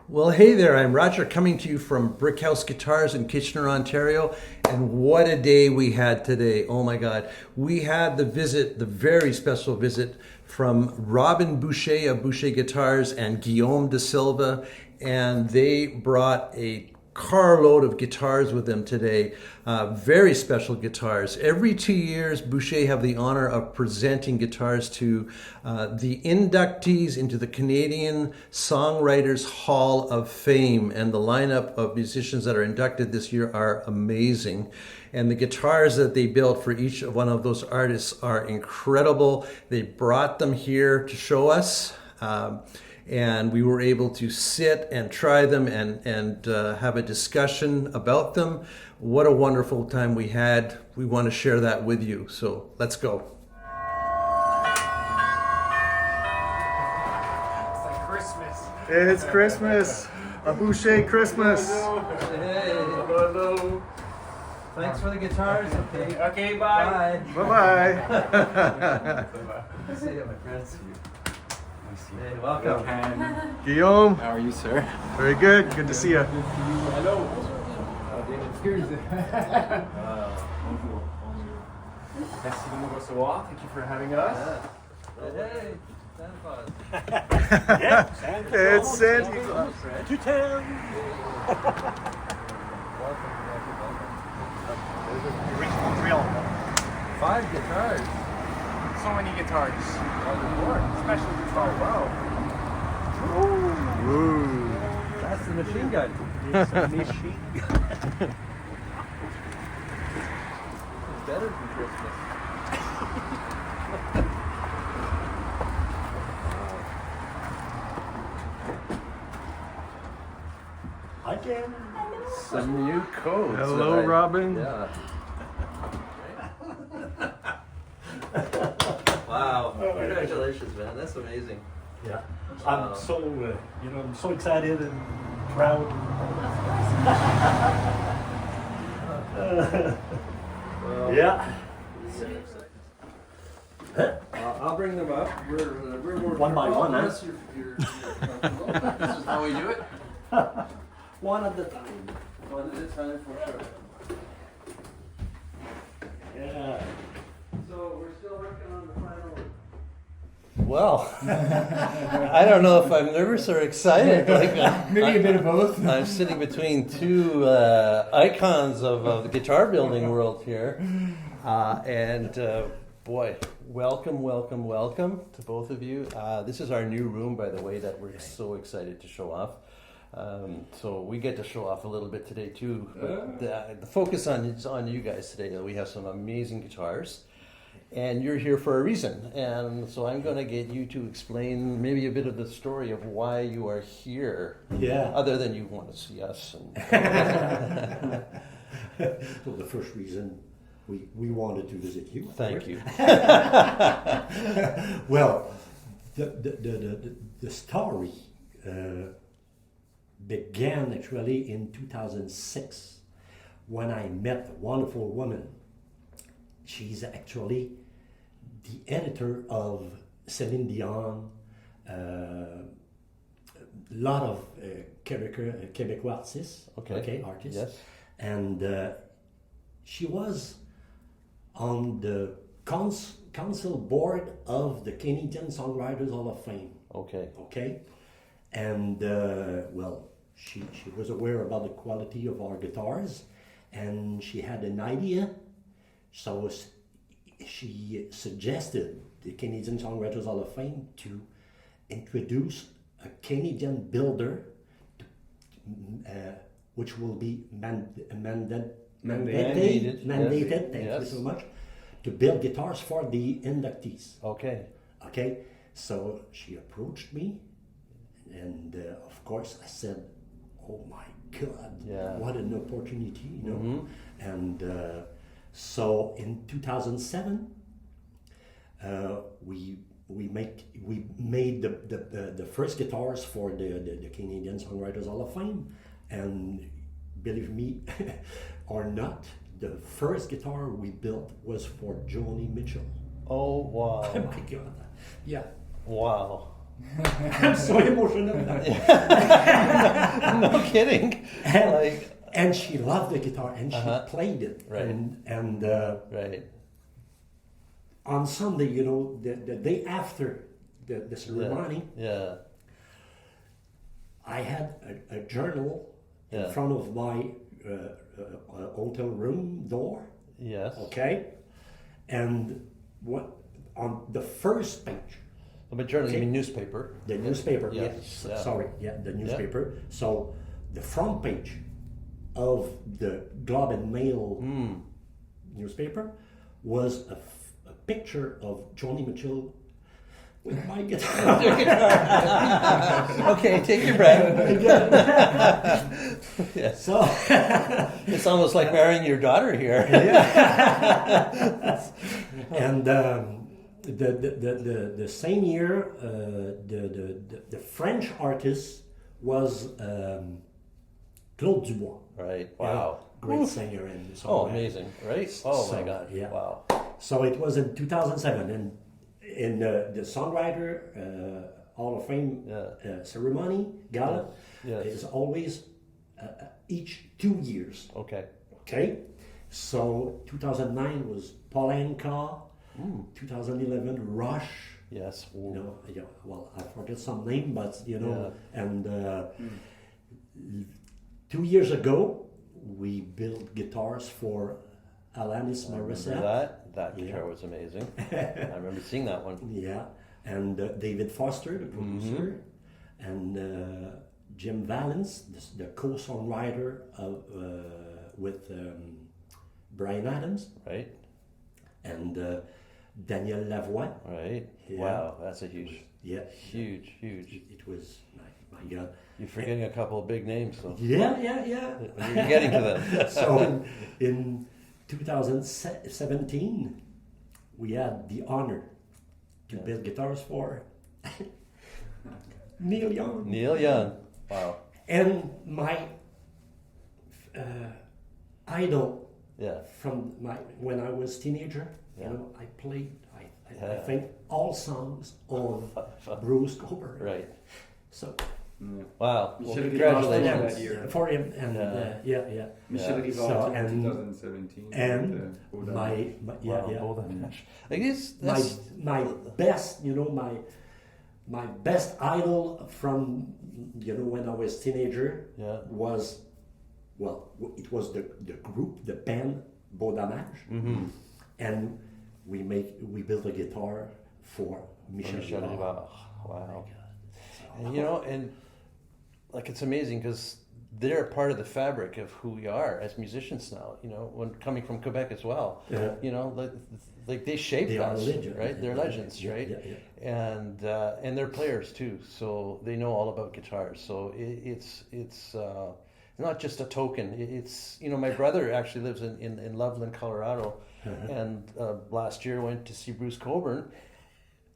Well, hey there, I'm Roger coming to you from Brickhouse Guitars in Kitchener, Ontario. And what a day we had today. Oh my God. We had the very special visit from Robin Boucher of Boucher Guitars and Guillaume de Silva. And they brought a carload of guitars with them today. Very special guitars. Every 2 years, Boucher have the honor of presenting guitars to the inductees into the Canadian Songwriters Hall of Fame. And the lineup of musicians that are inducted this year are amazing. And the guitars that they built for each one of those artists are incredible. They brought them here to show us. And we were able to sit and try them and have a discussion about them. What a wonderful time we had. We want to share that with you. So let's go. It's like Christmas. It's Christmas. A Boucher Christmas. Hey. Hello. Thanks for the guitars. Okay. Okay, bye. Bye-bye. See you, my friends. Hey, welcome. Guillaume, How are you, sir? very good. Good to see you. Hello. David Spears. Merci de nous recevoir. Thank you for having us. Hey, Santa Claus. Yeah, Santa Claus. It's Santa Claus. To town. Welcome. 5 guitars. So many guitars. Special guitars. Wow. Ooh. That's the machine gun. It's a machine. It's better than Christmas. Hi, Ken. Some new codes. Hello, Robin. Yeah. Wow. Congratulations, man. That's amazing. Yeah, I'm so I'm so excited and proud. Well, Yeah, I'll bring them up. We're One by one, huh? This is how we do it. one at a time. One at a time for sure. Yeah. So we're still working on the final. Well, I don't know if I'm nervous or excited. Maybe a bit of both. I'm sitting between two icons of the guitar building world here, and boy, welcome to both of you. This is our new room, by the way, that we're so excited to show off. So we get to show off a little bit today too. But the focus is on you guys today. We have some amazing guitars. And you're here for a reason. And so I'm going to get you to explain maybe a bit of the story of why you are here. Yeah. Other than you want to see us. So the first reason we wanted to visit you. Thank you. Well, the story began actually in 2006 when I met a wonderful woman. She's actually the editor of Celine Dion, a lot of Québécois artists, artists. Yes. And she was on the council board of the Canadian Songwriters Hall of Fame. Okay. And well, she was aware about the quality of our guitars, and she had an idea. So she suggested the Canadian Songwriters Hall of Fame to introduce a Canadian builder, which will be mandated. Yes. Thank you so much, to build guitars for the inductees. Okay. So she approached me, and of course I said, "Oh my God, what an opportunity!" Mm-hmm. And so in 2007, we made the first guitars for the Canadian Songwriters Hall of Fame, and believe me or not, the first guitar we built was for Joni Mitchell. Oh wow. Oh my God! Yeah. Wow. I'm so emotional. No kidding. And, Like, and she loved the guitar, and she Uh-huh. played it. Right. And right. on Sunday, you know, the day after the ceremony, Yeah. I had a journal in Yeah. front of my hotel room door. Yes. Okay, and what on the first page, But journal, you Okay. mean newspaper? the newspaper. Yeah. Yes, Yeah. sorry, yeah, the newspaper. So the front page of the Globe and Mail newspaper was a picture of Johnny Mitchell with my guitar. Okay, take your breath. Yes. So It's almost like marrying your daughter here. and the same year, the French artist was Claude Dubois. Right. you know, Wow. great singer and Oh, songwriter. amazing. Right? Oh my So, God. yeah. Wow. So it was in 2007, and in the songwriter Hall of Fame Yeah. ceremony gala Yes. is always each 2 years. Okay. Okay, so 2009 was Paul Anka, 2011 Rush. Yes. You know, yeah, well, I forget some name, but you know, and 2 years ago we built guitars for Alanis Remember Morissette. that Yeah. guitar was amazing. I remember seeing that one. Yeah, and David Foster, the producer, and Jim Valance, the co-songwriter of, with Brian Adams, Right. and Daniel Lavoie. Right. Yeah. Wow. That's a huge, Yeah, huge, huge. it was my God. You're forgetting a couple of big names, though. Yeah. You're getting to them. So in 2017, we had the honor to build guitars for Neil Young. Neil Young. Wow. And my idol Yeah. from when I was teenager, Yeah. you know, I played, I Yeah. think, all songs of Bruce Coburn. Right. So Wow. You Well, should have congratulations. that year. for him, and Yeah. Michel Yeah. Rivard So, in and- 2017. and with, my yeah, Wow. yeah. Both of them. Like this, my that's, my best, you know, my best idol from, you know, when I was teenager Yeah. was, well, it was the group, the band Baudamage, Mm-hmm. and we built a guitar for Michel Michel Rivard. Rivard. Wow. So, And, you know, and like it's amazing because they're a part of the fabric of who we are as musicians now. You know, when coming from Quebec as well. Yeah. You know, like they shaped They are us, legends. right? They're Yeah, legends, yeah, right? yeah, And they're players too, so they know all about guitars. So it's not just a token. It's, you know, my brother actually lives in Loveland, Colorado, and last year went to see Bruce Coburn,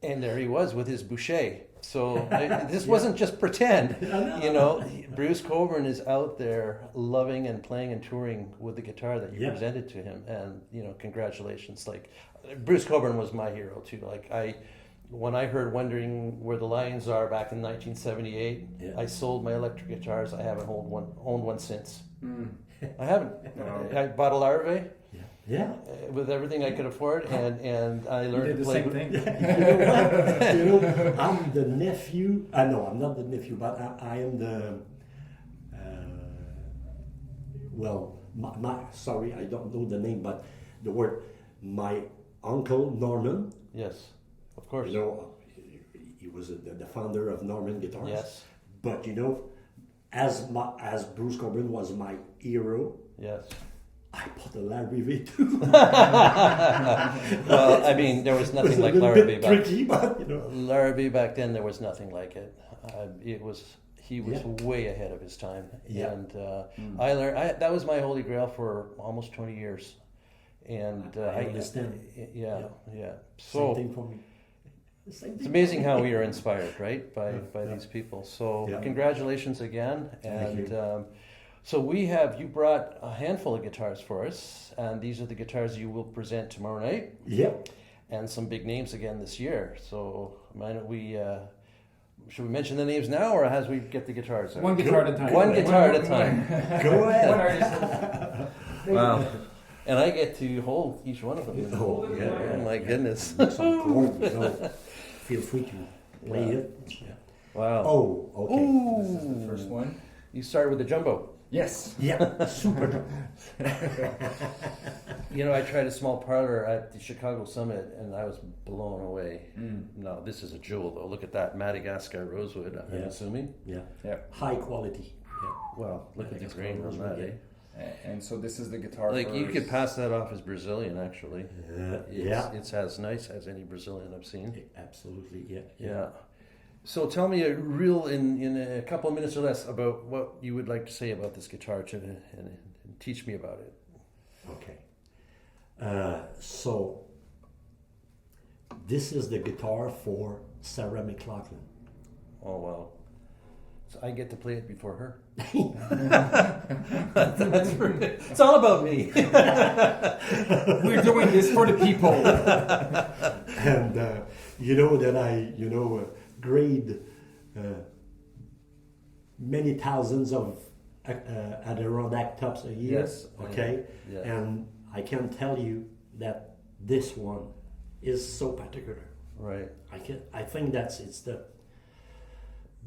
and there he was with his Boucher. So this wasn't just pretend, you know. Bruce Coburn is out there loving and playing and touring with the guitar that you Yeah. presented to him, and you know, congratulations. Like Bruce Coburn was my hero too. Like when I heard "Wondering Where the Lions Are" back in 1978, Yeah. I sold my electric guitars. I haven't owned one since. I haven't. I bought a Larrivee. Yeah. With everything I could afford, and I You learned did to the play. same thing. You know, I'm the nephew. No, I'm not the nephew, but I am the. Well, sorry, I don't know the name, but the word. My uncle Norman. Yes, of course. You know, he was the founder of Norman Guitars. Yes, But you know, as Bruce Coburn was my hero, yes. I bought a Larrivee too. Well, I mean, there was It was nothing a like little Larrivee bit back. tricky, but you know. Larrivee back then, there was nothing like it. He was Yeah. way ahead of his time, Yeah. and I learned. That was my holy grail for almost 20 years, and I understand. Yeah. Same So thing for me. Same it's thing amazing for how me. we are inspired, right, by Yeah. these people. So Yeah. congratulations again, Thank and. you. So you brought a handful of guitars for us, and these are the guitars you will present tomorrow night, Yep. and some big names again this year. So why don't we should we mention the names now, or as we get the guitars out? One guitar at a time. One guitar at a time. Go ahead. One artist. Wow. And I get to hold each one of them. Oh, yeah. Oh my goodness. Make some chords, so feel free to play it. Yeah. Wow. Oh, okay. This is the first one. You started with the jumbo. Yes. Yeah, super. You know, I tried a small parlor at the Chicago Summit, and I was blown away. Mm. No, this is a jewel, though. Look at that Madagascar rosewood, I'm Yeah. assuming. Yeah, Yeah. high quality. Yeah. Well, look at the Madagascar grain on rosewood, that, yeah. eh? And so this is the guitar. Like, you for- could pass that off as Brazilian, actually. Yeah. It's as nice as any Brazilian I've seen. Absolutely, yeah. Yeah. So tell me in a couple of minutes or less about what you would like to say about this guitar and teach me about it. Okay. So this is the guitar for Sarah McLachlan. Oh, wow. So I get to play it before her. It's all about me. We're doing this for the people. And you know that I grade many thousands of Adirondack tops a year. Yes. Okay. Yeah. And I can tell you that this one is so particular. Right. I think it's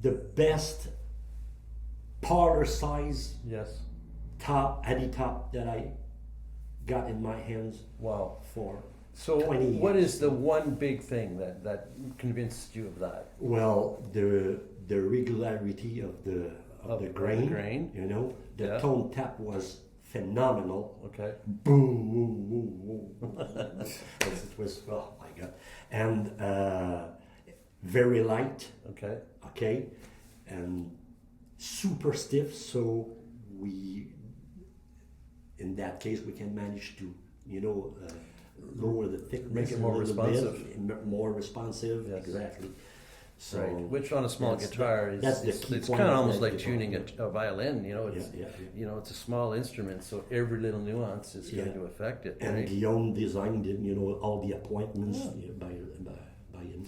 the best parlor size Yes. Addy top that I got in my hands Wow. for. So 20 what years. is the one big thing that convinced you of that? Well, the regularity of the grain, you know, the Yeah. tone tap was phenomenal. Okay. Boom, boom, boom, boom. It was, oh my god, and very light, Okay. okay, and super stiff. So in that case, we can manage to, lower the thickness, Make it more a little responsive. bit, more responsive, Yes. exactly. So Right. Which on a small that's guitar the- is that's the it's key kind point of of almost that like guitar, tuning yeah. a violin. You know, it's Yeah. it's a small instrument, so every little nuance is going Yeah. to affect it. And Right? Guillaume designed it, all the appointments by himself.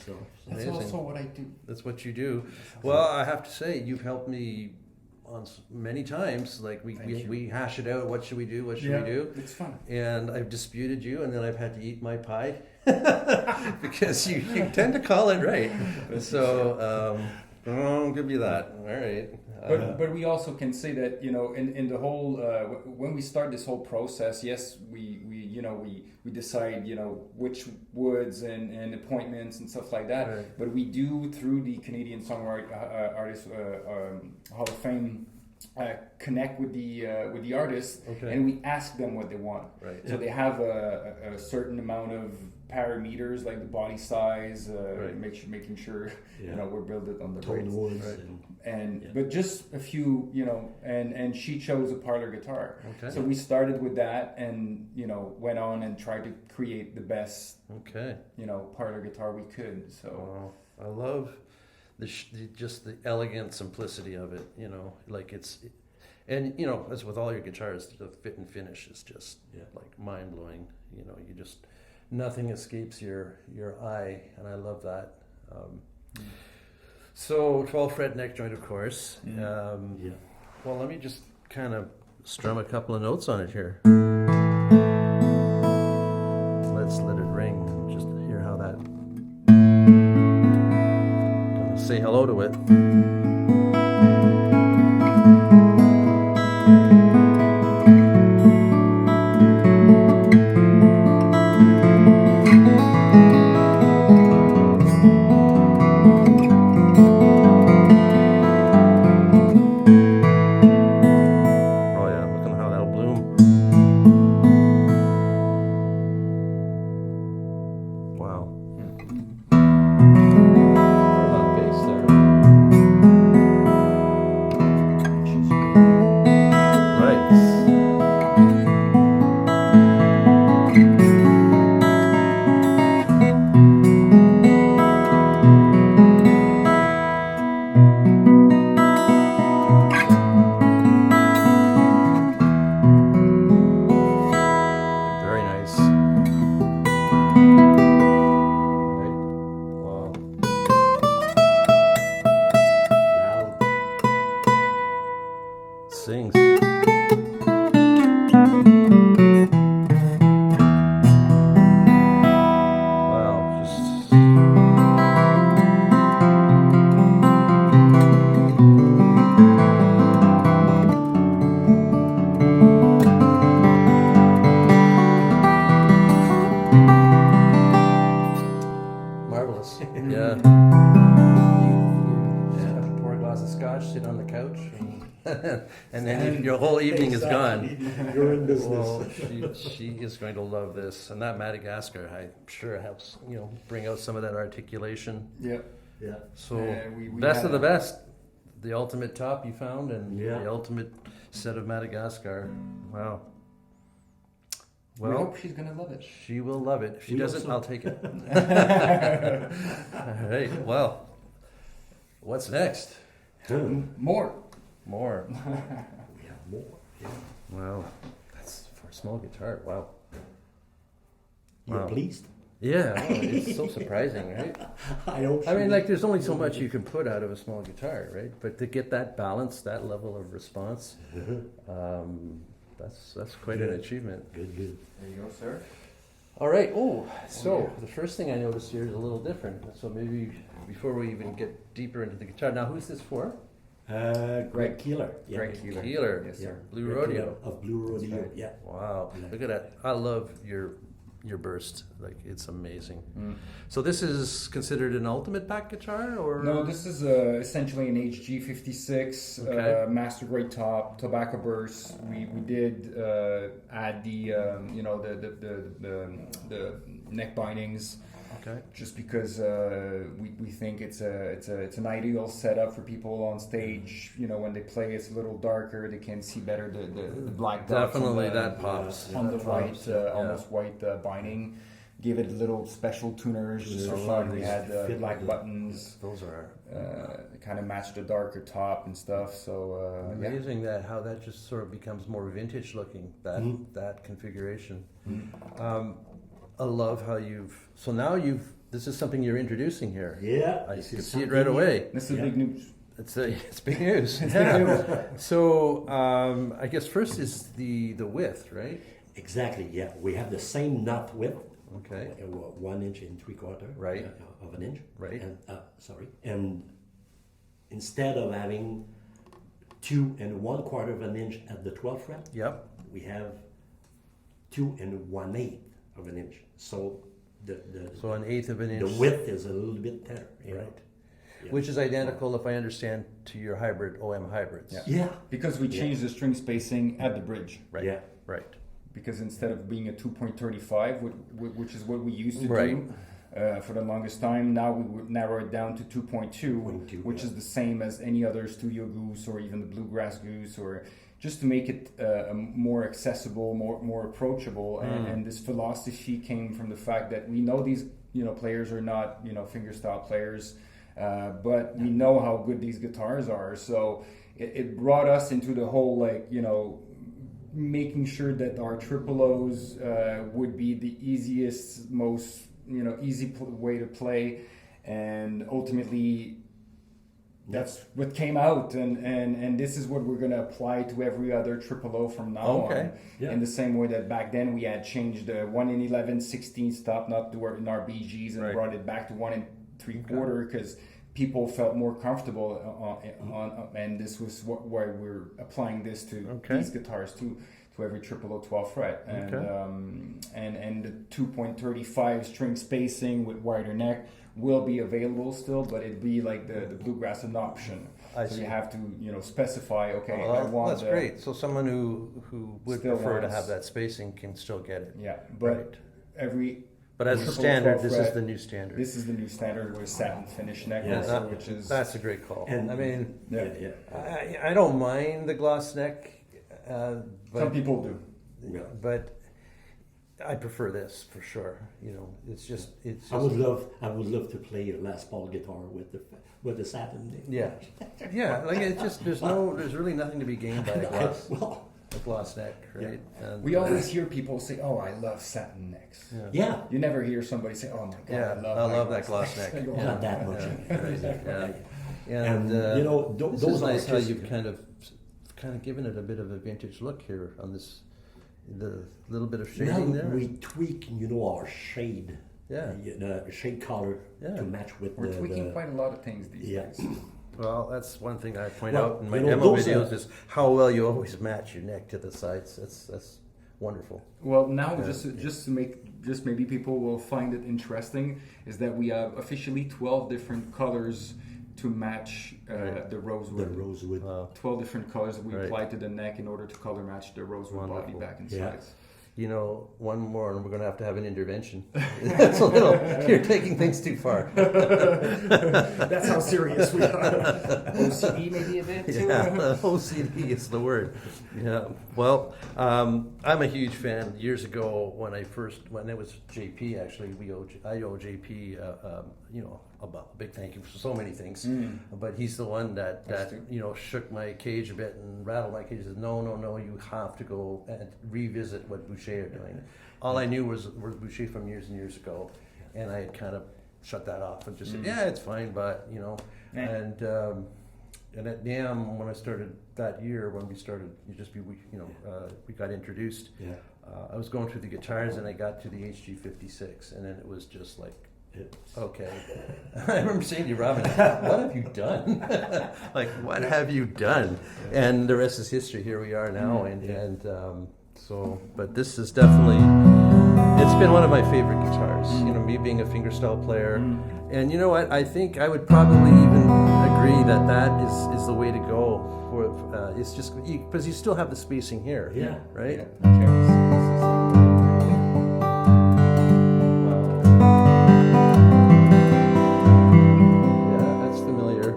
So. That's Amazing. also what I do. That's what you do. Well, I have to say, you've helped me on many times. Like we hash it out. What should we do? What should we do? It's fun. And I've disputed you, and then I've had to eat my pie because you tend to call it right. So I'll give you that. All right. But we also can say that in the whole when we start this whole process, yes, we decide which woods and appointments and stuff like that. Right. But we do through the Canadian Songwriter Artist Hall of Fame connect with the artists, Okay. and we ask them what they want. Right. So they have a certain amount of parameters like the body size, Right. making sure Yeah. we're built on the Tone right. woods Right. and yeah. But just a few, and she chose a parlor guitar. Okay. So we started with that, and went on and tried to create the best, Okay. parlor guitar we could. So Well, I love just the elegant simplicity of it. Like and as with all your guitars, the fit and finish is just like mind blowing. You just nothing escapes your eye, and I love that. So 12 fret neck joint, of course. Yeah. Well, let me just kind of strum a couple of notes on it here. Let's let it ring. Just hear how that. Gonna say hello to it. Oh yeah, look at how that'll bloom. Wow. A lot of bass there. You have to pour a glass of scotch, sit on the couch, and then your whole evening is gone. Exactly. You're in business. Well, she is going to love this, and that Madagascar, I'm sure, helps bring out some of that articulation. Yeah. Yeah. So we best had of the best, the ultimate top you found, and Yeah. the ultimate set of Madagascar. Wow. We Well, hope she's gonna love it. she will love it. If she We doesn't, also- I'll take it. All right. Well, what's next? More. More. We have more. Yeah. Wow. That's for a small guitar. Wow. You're Wow. pleased? Yeah. Oh, it's so surprising, right? I don't. I mean, like, there's only so much you can put out of a small guitar, right? But to get that balance, that level of response, that's quite an achievement. Good, good. There you go, sir. All right. Oh, so yeah. the first thing I noticed here is a little different. So maybe before we even get deeper into the guitar, now who's this for? Greg Keeler. Yeah. Greg Keeler. Keeler. Yes, sir. Blue Greg Rodeo. Keeler of Blue Rodeo. right. Yeah. Wow. Yeah. Look at that. I love your burst. Like, it's amazing. Mm. So this is considered an ultimate back guitar, or No, this is essentially an HG56 Okay. master grade top tobacco burst. We did add the the neck bindings Okay. just because we think it's an ideal setup for people on stage. You know, when they play, it's a little darker. They can see better the black dots on Definitely the- that pops. on the That white, pops, yeah. almost white binding. Give it a little special tuners just for Tuners. fun. Oh, We these had fit black the- buttons. Those are Kind of match the darker top and stuff. So yeah. amazing how that just sort of becomes more vintage looking, that Mhm. that configuration. Mm. I love how this is something you're introducing here. Yeah. I this can is see it something right away. This is Yeah. big news. It's big news. Yeah. So I guess first is the width, right? Exactly. Yeah. We have the same knot width. Okay. 1 inch and 3/4. Right. Of an inch. Right. And sorry. And instead of having 2 1/4 of an inch at the 12th fret, Yep. we have 2 1/8 of an inch. So the So an eighth of an inch. the width is a little bit there. you know. Right. Yeah. Which is identical, if I understand, to your hybrid OM hybrids. Yeah. Yeah. Because we Yeah. changed the string spacing at the bridge. Right. Yeah. Right. Because instead of being a 2.35, which is what we used to Right. do for the longest time, now we would narrow it down to 2.2, 2.2, which yeah. is the same as any other Studio Goose or even the Bluegrass Goose, or just to make it more accessible, more approachable. And this philosophy came from the fact that we know these players are not fingerstyle players, but we know how good these guitars are. So it brought us into the whole making sure that our triple O's would be the easiest, most way to play, and ultimately that's what came out, and this is what we're going to apply to every other triple O from now Okay. on. Yeah. In the same way that back then we had changed the 1 in 11 16 stop not to in our BGs and Right. brought it back to 1 in 3/4 because people felt more comfortable and this was why we're applying this to Okay. these guitars too, to every triple O 12 fret, and Okay. and the 2.35 string spacing with wider neck will be available still, but it'd be like the bluegrass an option. I So see. you have to specify. Okay, I Well, want that's the, great. So someone who would Still prefer to wants- have that spacing can still get it. Yeah, but Right. every But as a triple standard, 12 this is fret, the new standard. This is the new standard with a satin finish neck, Yeah, also, that- which is That's a great call. And- I mean, yeah. I don't mind the gloss neck, Some but people do. Yeah. but I prefer this for sure. It's just I would love to play a Les Paul guitar with the satin neck. yeah. Like it's just there's really nothing to be gained by Well, a gloss neck, right? And, We always hear people say, "Oh, I love satin necks." yeah. You never hear somebody say, "Oh my God, Yeah, I love that gloss neck. I go, Yeah. Not that much. Yeah. And, this those is are nice how just- you've kind of given it a bit of a vintage look here on this, the little bit of Now shading there. we tweak, our shade. Yeah. The shade color Yeah. to match with We're tweaking the quite a lot of things these Yeah. days. Well, that's one thing I point Well, out in my you know, demo those videos are- is how well you always match your neck to the sides. That's wonderful. Well, now just to make, just maybe people will find it interesting, is that we have officially 12 different colors to match the rosewood. The rosewood. 12 different colors that we Right. applied to the neck in order to color match the rosewood body, Wonderful. back and Yeah. sides. You know, one more, and we're going to have an intervention. That's a little. You're taking things too far. That's how serious we are. OCD maybe a bit too. Yeah, OCD is the word. Yeah. Well, I'm a huge fan. Years ago, when it was JP, actually, I owe JP, a big thank you for so many things. But he's the one that shook my cage a bit and rattled my cage. Said, no, you have to go and revisit what Boucher are doing. All I knew was Boucher from years and years ago, and I had kind of shut that off and just said, yeah, it's fine, but and at NAM when I started that year, when we started, we got introduced. Yeah. I was going through the guitars and I got to the HG56, and then it was just like, okay. I remember saying to you, Robin, what have you done? Like, what have you done? And the rest is history. Here we are now, but this is definitely, it's been one of my favorite guitars. Me being a fingerstyle player, and you know what? I think I would probably even agree that is the way to go. It's just because you still have the spacing here. Yeah. Right. Yeah, that's familiar.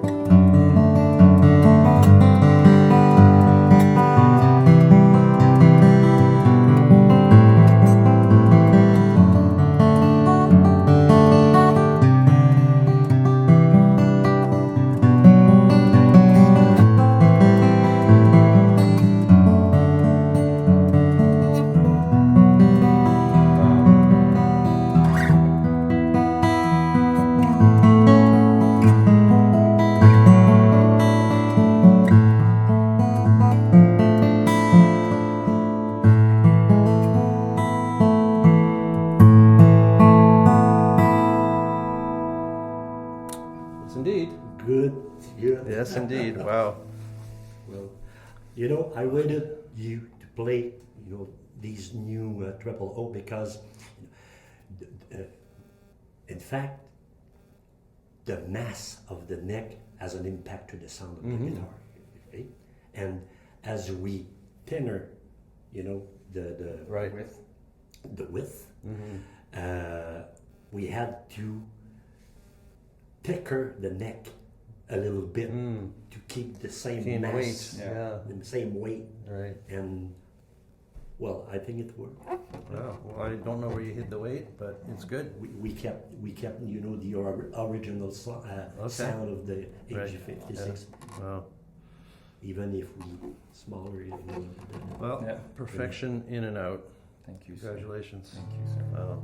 Yes, indeed. Good. Yes, indeed. Wow. Well, I waited you to play, these new triple O because, in fact, the mass of the neck has an impact to the sound of the guitar, okay? And as we thinner, the Right. width, we had to thicker the neck a little bit to keep the same mass, weight. Yeah. the same weight, Right. and I think it worked. Wow. Well, I don't know where you hid the weight, but it's good. We kept the original sound of the HG56, Wow. even if we smaller it. Well, Yeah. perfection in and out. Thank you, sir. Congratulations. Thank you, sir. Wow.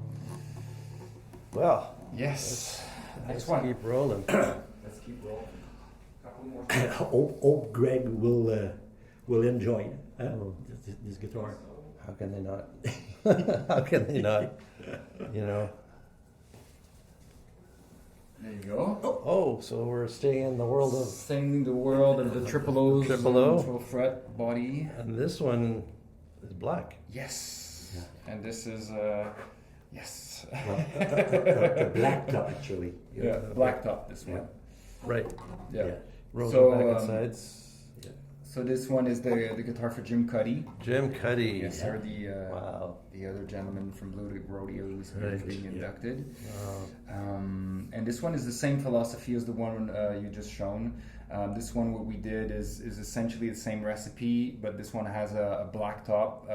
Well, Yes. let's Next one. keep rolling. Let's keep rolling. Couple more. Old Greg will enjoy this guitar. How can they not? How can they not? There you go. Oh, so we're staying in the world of, Staying the world of the triple O's, Triple O. triple fret body. and this one is black. Yes. And this is yes. The black top, actually. Yeah, black top. This one. Right. Yeah. Yeah. Rose So, back and um, sides. So this one is the guitar for Jim Cuddy. Jim Cuddy. Yes, sir. Wow. The other gentleman from Blue Rodeo who's Right. being inducted. Wow. And this one is the same philosophy as the one you just shown. This one, what we did is essentially the same recipe, but this one has a black top.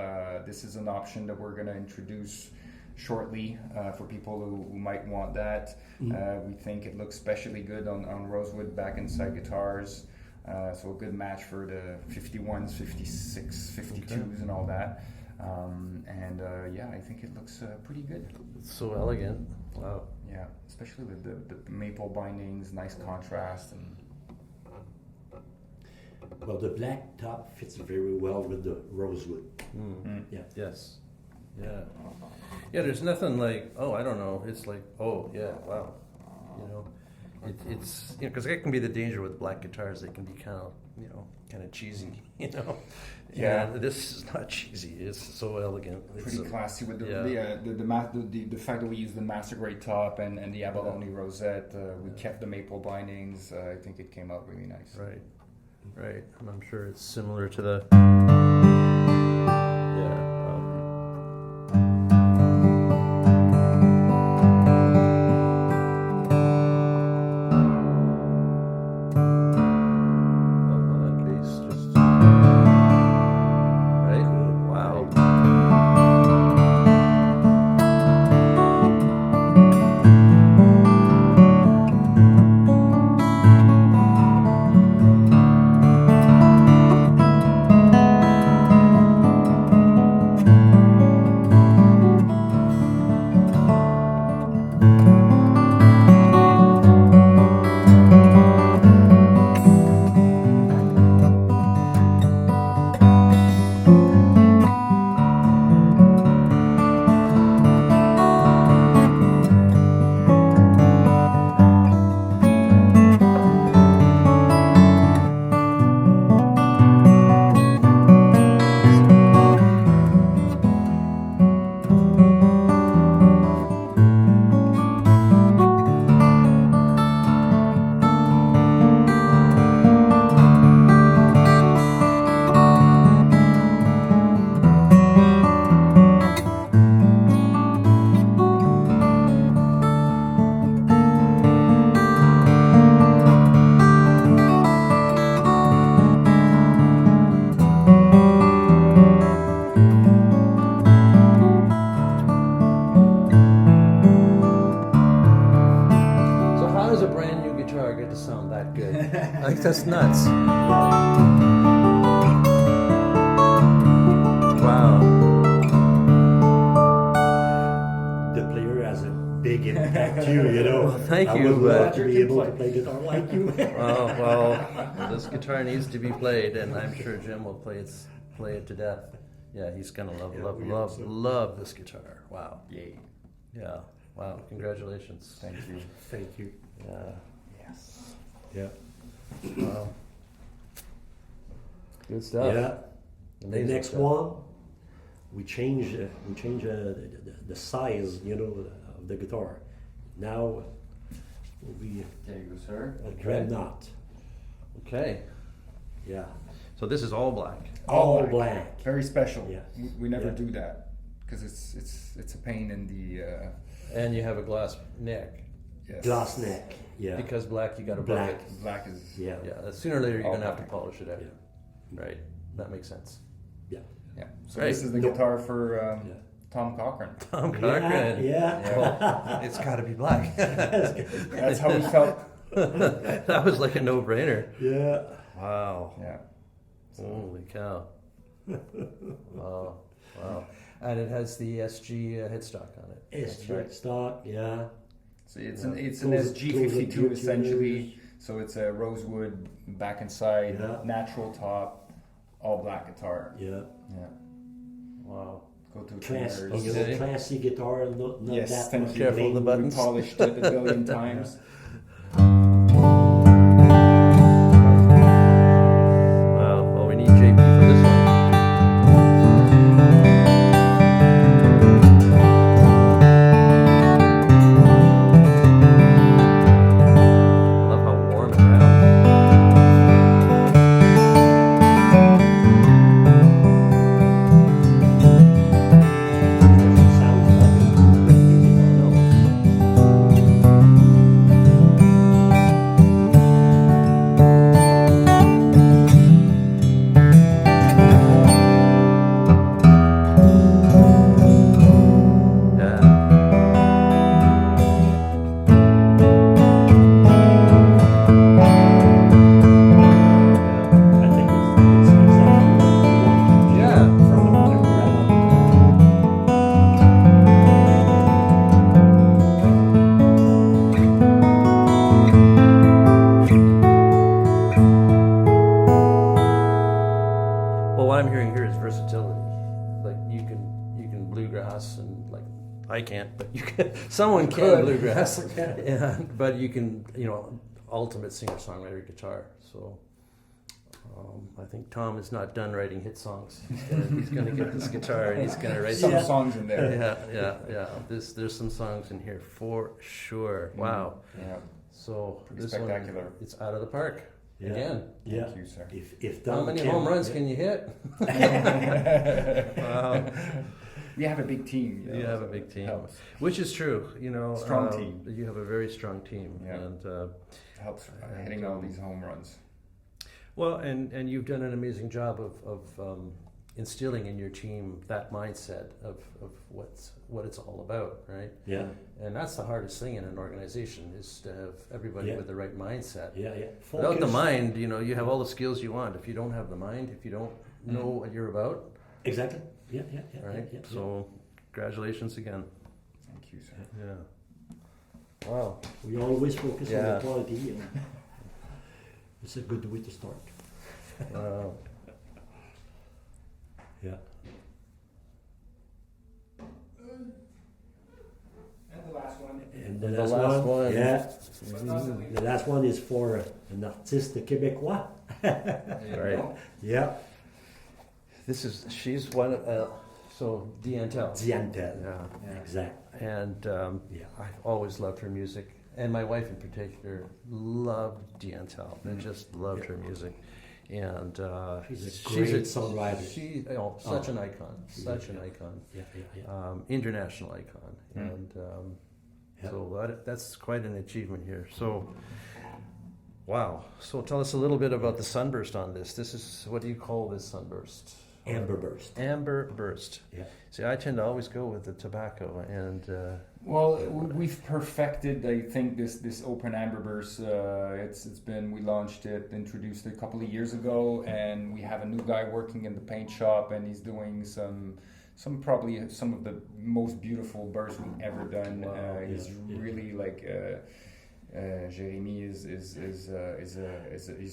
This is an option that we're going to introduce shortly for people who might want that. We think it looks especially good on rosewood back and side guitars. So a good match for the 51s, 56, 52s and all that. I think it looks pretty good. It's so elegant. Wow. Yeah, especially with the maple bindings, nice contrast. And Well, the black top fits very well with the rosewood. Yeah. Yes. Yeah. Yeah, there's nothing like, oh, I don't know. It's like, oh, yeah, wow. it's because that can be the danger with black guitars. They can be kind of cheesy, Yeah. And this is not cheesy. It's so elegant. Pretty classy with yeah. the fact that we use the master grade top and the abalone rosette. We kept the maple bindings. I think it came out really nice. Right. And I'm sure it's similar to the. Like, that's nuts. Wow. The player has a big impact too, Well, thank I you, would but- love to be able to play guitar like you. Well, this guitar needs to be played, and I'm sure Jim will play it to death. Yeah, he's gonna love this guitar. Wow. Yay. Yeah. Wow. Congratulations. Thank you. Thank you. Yeah. Yes. Yeah. Wow. Good stuff. Yeah. The Amazing next stuff. one, we change the size, of the guitar. Now will be There you go, sir. a dreadnought. Okay. Yeah. So this is all black. All black. Very special. Yes. We never Yeah. do that because it's a pain in the. And you have a glass neck. Yes. Glass neck. Yeah. Because black, you got to Black. it. Black is. Yeah. Yeah. Sooner or later, you're All gonna have to black. polish it out. Yeah. Right. That makes sense. Yeah. Yeah. So Great. this is the No. guitar for Yeah. Tom Cochran. Tom Cochran. Yeah. Well, it's got to be black. That's how we felt. That was like a no-brainer. Yeah. Wow. Yeah. Holy cow. Wow. Wow. And it has the SG headstock on it. It's right. stock. Yeah. So it's Yeah. an it's an Those- SG52 those are essentially. So it's a rosewood back and side, Yeah. natural top, all black guitar. Yeah. Yeah. Wow. Go to Class, tuners. Okay. classy guitar, not Yes, that thank much you. Careful of the bling. buttons. We polished it a billion times. Wow. Well, we need JP for this one. I love how warm and round. Sounds like a great guitar. No. I can't, but you can. Someone can could. bluegrass. Yeah, but you can, ultimate singer-songwriter guitar. So I think Tom is not done writing hit songs. He's gonna get this guitar and he's gonna write Some songs in there. Yeah. There's some songs in here for sure. Wow. Yeah. So Pretty this spectacular. one, it's out of the park Yeah. again. Yeah. Thank you, sir. If How Tom many can- home runs yeah. can you hit? Wow. We have a big team. You have a big team, Helps. which is true. Strong team. You have a very strong team, Yeah. and Helps hitting all these home runs. well, and you've done an amazing job of instilling in your team that mindset of what it's all about, right? Yeah, And that's the hardest thing in an organization is to have everybody Yeah. with the right mindset. yeah. Without the Focus. mind, you have all the skills you want. If you don't have the mind, if you don't know what you're about, Exactly. Yeah. right? Yeah. So, congratulations again. Thank you, sir. Yeah. Wow. We always focus on Yeah. the quality, and it's a good way to start. Wow. Yeah. And the last one. And the The last, last one. Yeah. But not the least. The last one is for an artiste québécois. There you Right. go. Yeah. She's one. So Diantel. Diantel. Yeah. Yeah. Exact. And Yeah. I've always loved her music, and my wife in particular loved Diantel. They just loved her music, and She's a great songwriter. Such an icon, such an icon, Yeah. international icon, and Yeah. so that's quite an achievement here. So. Wow. So tell us a little bit about the sunburst on this. This is, what do you call this sunburst? Amber Burst. Amber burst. Yeah. See, I tend to always go with the tobacco, and Well, we've perfected, I think, this open amber burst. We launched it, introduced it a couple of years ago, and we have a new guy working in the paint shop, and he's doing probably some of the most beautiful bursts we've ever done. Wow. He's Yeah. really like. Jeremy is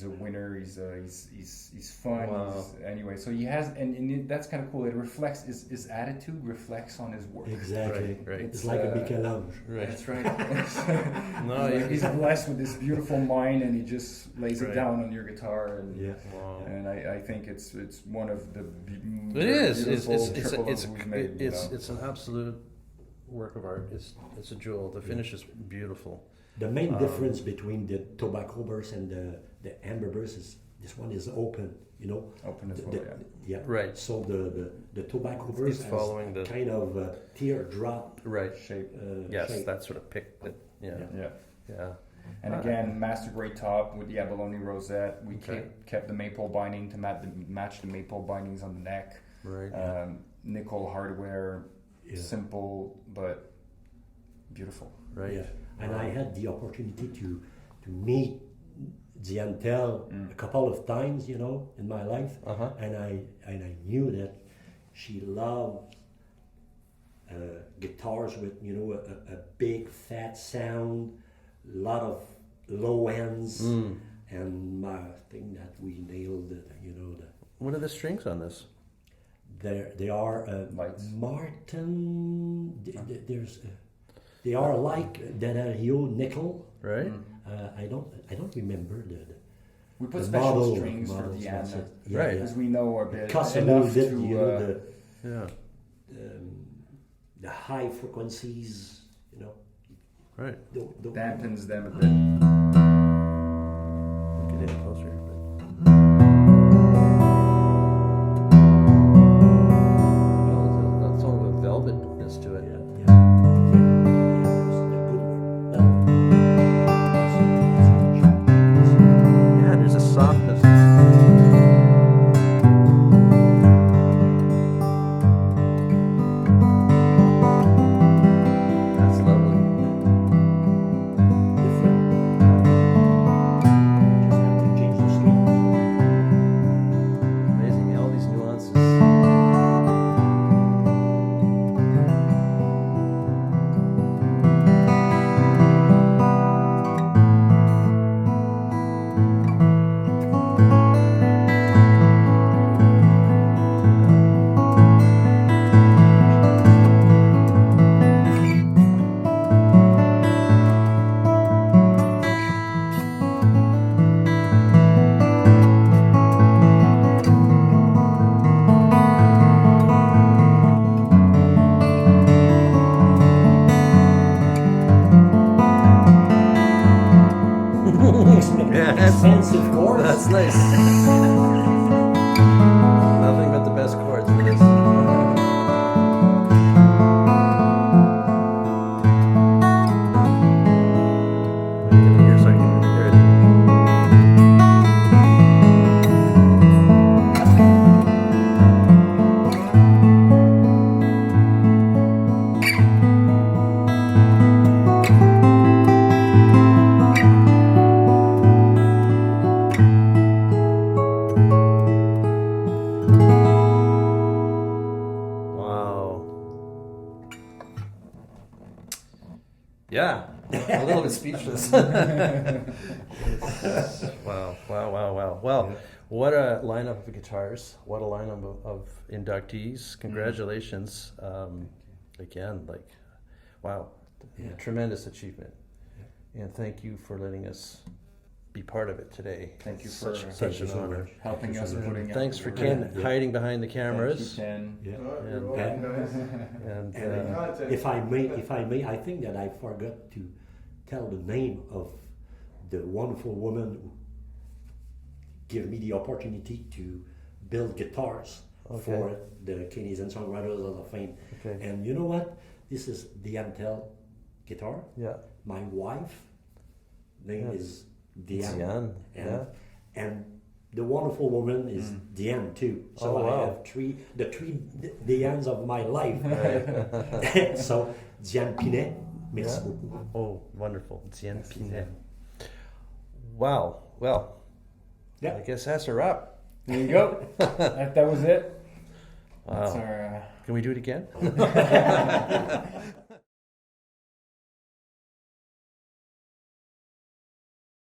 a winner. He's fun. Wow. Anyway, so he has, and that's kind of cool. It reflects his attitude reflects on his work. Exactly. Right. It's like a Michel-Ange. right. That's right. No, He's blessed with this beautiful mind, and he just lays Right. it down on your guitar, and Yeah. Wow. and I think it's one of the It is. beautiful triple we've made. It's an absolute work of art. It's a jewel. The finish is beautiful. The main difference between the tobacco burst and the amber burst is this one is open, Open as The- well, the- yeah. Right. So the tobacco burst It's following has the- kind of a teardrop Right. Shape. Yes, shape. that sort of pick. That, yeah. Yeah. Yeah. And again, master grade top with the abalone rosette. We Okay. kept the maple binding to match the maple bindings on the neck. Right. Nickel hardware, Yeah. simple but beautiful. Right. Yeah. And I had the opportunity to meet Diantel a couple of times, in my life, Uh-huh. and I knew that she loved guitars with a big fat sound, a lot of low ends, and I think that we nailed it. What are the strings on this? They are Lights. Martin. There's they are like Danario nickel. Right. I don't remember the We put the special model- strings for models, that's Diana it. Yeah, Right. yeah. because we know our It bit costs a little enough bit, to. Yeah. the high frequencies, Right. don't Dampens them a bit. Get in closer. That's sort of a velvetness to it. Yeah, yeah. That's a good word. Yeah, there's a softness. That's lovely. Different. Yes. expensive chords. That's nice. Nothing but the best chords for this. Get in here so I can really hear it. Wow. Yeah, a little bit speechless. Wow, wow, wow, wow. Well, what a lineup of guitars. What a lineup of inductees. Congratulations. Again, like, wow, Yeah. tremendous achievement. And thank you for letting us be part of it today. Thank you Such, for such an so honor. much. helping Thank us you so much. putting out Thanks the for word. Ken Yeah. hiding behind the Thank you, cameras. Ken. Yeah. You're And, welcome, guys. And And if I may, I think that I forgot to tell the name of the wonderful woman who gave me the opportunity to build guitars Okay. for the Canadian Songwriters Hall of Fame. Okay. And you know what? This is Diane Tell guitar. yeah. My wife name Yeah. is Diane. Diane, And, yeah. and the wonderful woman is Diane too. So Oh, wow. I have the three Dianes of my life. So Diane Pinet, merci Yeah. beaucoup. Oh, wonderful. Diane Pinet. Wow. Well, Yeah. I guess that's a wrap. There you go. that was it. That's Wow. our. Can we do it again?